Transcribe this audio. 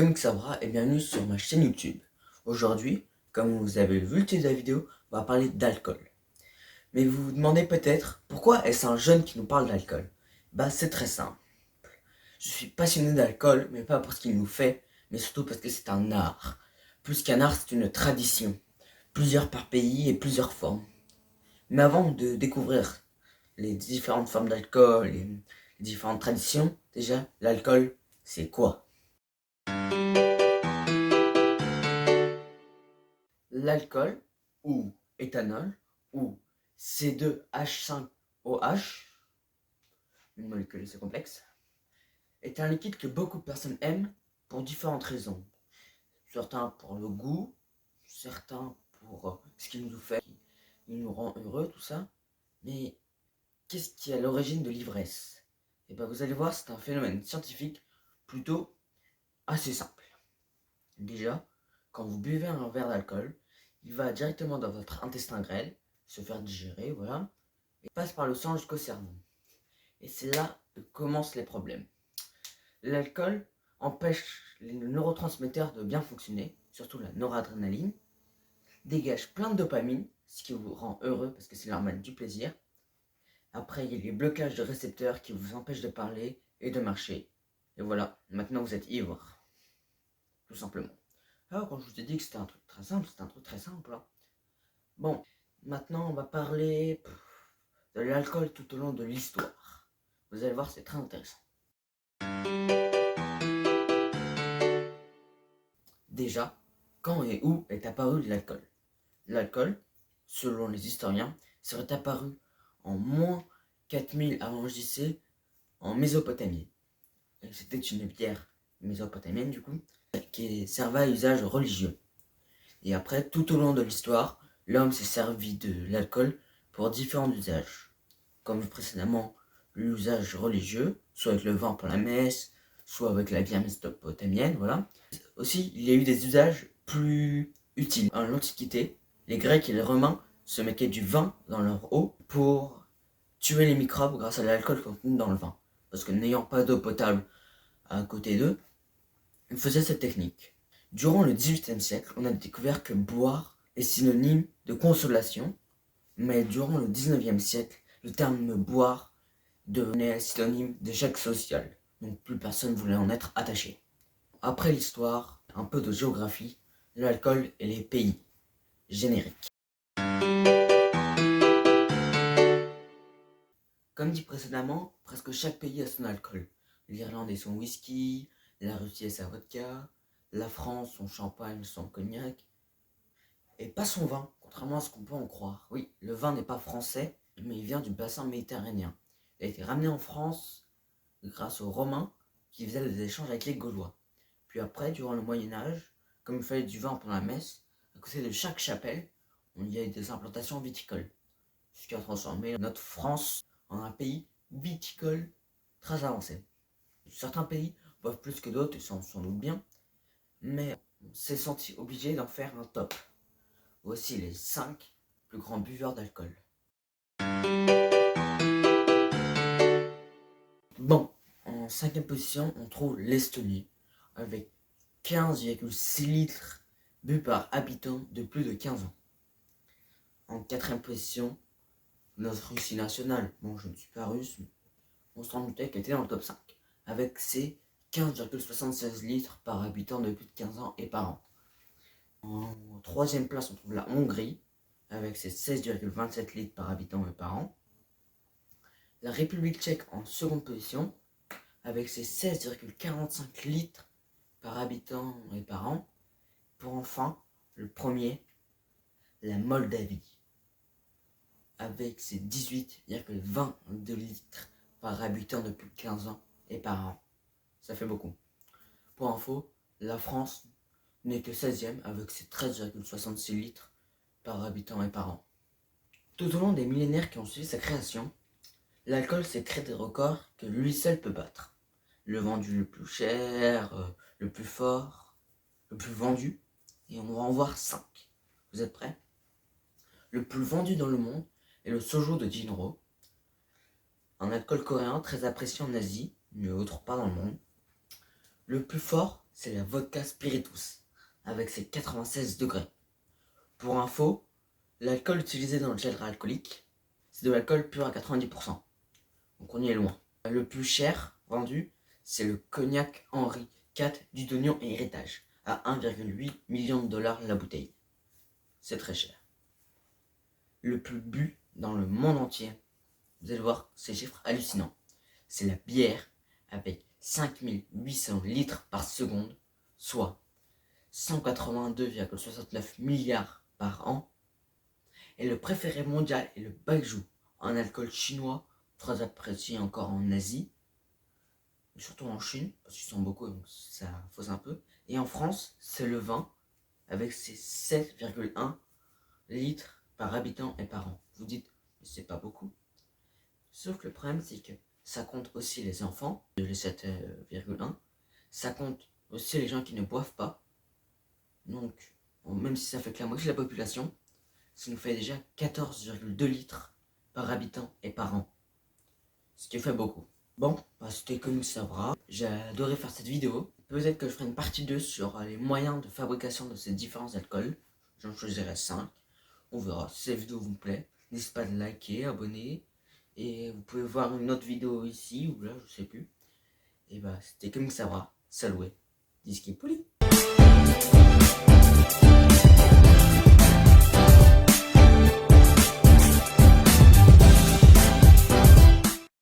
Comme Xabra et bienvenue sur ma chaîne YouTube. Aujourd'hui, comme vous avez vu le titre de la vidéo, on va parler d'alcool. Mais vous vous demandez peut-être, pourquoi est-ce un jeune qui nous parle d'alcool? C'est très simple. Je suis passionné d'alcool, mais pas pour ce qu'il nous fait, mais surtout parce que c'est un art. Plus qu'un art, c'est une tradition. Plusieurs par pays et plusieurs formes. Mais avant de découvrir les différentes formes d'alcool et les différentes traditions, déjà, l'alcool, c'est quoi? L'alcool, ou éthanol, ou C2H5OH, une molécule assez complexe, est un liquide que beaucoup de personnes aiment pour différentes raisons. Certains pour le goût, certains pour ce qu'il nous fait, il nous rend heureux, tout ça. Mais qu'est-ce qui est à l'origine de l'ivresse? Et vous allez voir, c'est un phénomène scientifique plutôt assez simple. Déjà, quand vous buvez un verre d'alcool, il va directement dans votre intestin grêle, se faire digérer, voilà, et passe par le sang jusqu'au cerveau. Et c'est là que commencent les problèmes. L'alcool empêche les neurotransmetteurs de bien fonctionner, surtout la noradrénaline, dégage plein de dopamine, ce qui vous rend heureux parce que c'est l'hormone du plaisir. Après, il y a les blocages de récepteurs qui vous empêchent de parler et de marcher. Et voilà, maintenant vous êtes ivre. Tout simplement. Alors, quand je vous ai dit que c'était un truc très simple, c'est un truc très simple. Bon, maintenant on va parler de l'alcool tout au long de l'histoire. Vous allez voir, c'est très intéressant. Déjà, quand et où est apparu l'alcool? L'alcool, selon les historiens, serait apparu en moins 4000 avant JC en Mésopotamie. C'était une bière mésopotamienne du coup, qui servait à usage religieux. Et après, tout au long de l'histoire, l'homme s'est servi de l'alcool pour différents usages. Comme précédemment, l'usage religieux, soit avec le vin pour la messe, soit avec la bière mésopotamienne, voilà. Aussi, il y a eu des usages plus utiles. En l'Antiquité, les Grecs et les Romains se mettaient du vin dans leur eau pour tuer les microbes grâce à l'alcool contenu dans le vin. Parce que n'ayant pas d'eau potable à côté d'eux, ils faisaient cette technique. Durant le XVIIIe siècle, on a découvert que boire est synonyme de consolation, mais durant le XIXe siècle, le terme boire devenait synonyme d'échec social, donc plus personne voulait en être attaché. Après l'histoire, un peu de géographie, l'alcool et les pays. Générique. Comme dit précédemment, presque chaque pays a son alcool. L'Irlande et son whisky, la Russie et sa vodka, la France son champagne, son cognac, et pas son vin, contrairement à ce qu'on peut en croire. Oui, le vin n'est pas français, mais il vient du bassin méditerranéen. Il a été ramené en France grâce aux Romains qui faisaient des échanges avec les Gaulois. Puis après, durant le Moyen-Âge, comme il fallait du vin pour la messe, à côté de chaque chapelle, il y a eu des implantations viticoles, ce qui a transformé notre France en un pays viticole très avancé. Certains pays boivent plus que d'autres, et ça on s'en doute bien, mais on s'est senti obligé d'en faire un top. Voici les 5 plus grands buveurs d'alcool. Bon, en 5e position, on trouve l'Estonie, avec 15,6 litres bu par habitant de plus de 15 ans. En 4e position, notre Russie nationale. Bon, je ne suis pas russe, mais on se rend compte qu'elle était dans le top 5, avec ses 15,76 litres par habitant de plus de 15 ans et par an. En 3e place, on trouve la Hongrie, avec ses 16,27 litres par habitant et par an. La République tchèque en 2e position, avec ses 16,45 litres par habitant et par an. Pour enfin, le premier, la Moldavie, avec ses 18,22 litres par habitant de plus de 15 ans et par an. Ça fait beaucoup. Pour info, la France n'est que 16e avec ses 13,66 litres par habitant et par an. Tout au long des millénaires qui ont suivi sa création, l'alcool s'est créé des records que lui seul peut battre. Le vendu le plus cher, le plus fort, le plus vendu, et on va en voir 5. Vous êtes prêts? Le plus vendu dans le monde est le soju de Jinro, un alcool coréen très apprécié en Asie, mais autre part dans le monde. Le plus fort, c'est la vodka Spiritus, avec ses 96 degrés. Pour info, l'alcool utilisé dans le gel alcoolique, c'est de l'alcool pur à 90%. Donc on y est loin. Le plus cher vendu, c'est le cognac Henri IV du Dognon et Héritage, à 1,8 million de dollars la bouteille. C'est très cher. Le plus bu dans le monde entier, vous allez voir ces chiffres hallucinants, c'est la bière avec 5800 litres par seconde, soit 182,69 milliards par an. Et le préféré mondial est le baijiu, un alcool chinois, très apprécié encore en Asie, et surtout en Chine, parce qu'ils sont beaucoup, donc ça fausse un peu. Et en France, c'est le vin, avec ses 7,1 litres par habitant et par an. Vous dites, mais c'est pas beaucoup. Sauf que le problème, c'est que ça compte aussi les enfants, les 7,1. Ça compte aussi les gens qui ne boivent pas. Donc, même si ça fait que la moitié de la population, ça nous fait déjà 14,2 litres par habitant et par an. Ce qui fait beaucoup. Bon, c'était comme ça va. J'ai adoré faire cette vidéo. Peut-être que je ferai une partie 2 sur les moyens de fabrication de ces différents alcools. J'en choisirai 5. On verra si cette vidéo vous plaît. N'hésitez pas à liker, abonner. Et vous pouvez voir une autre vidéo ici ou là, je sais plus. Et c'était comme ça va. Saloué. Disque poli.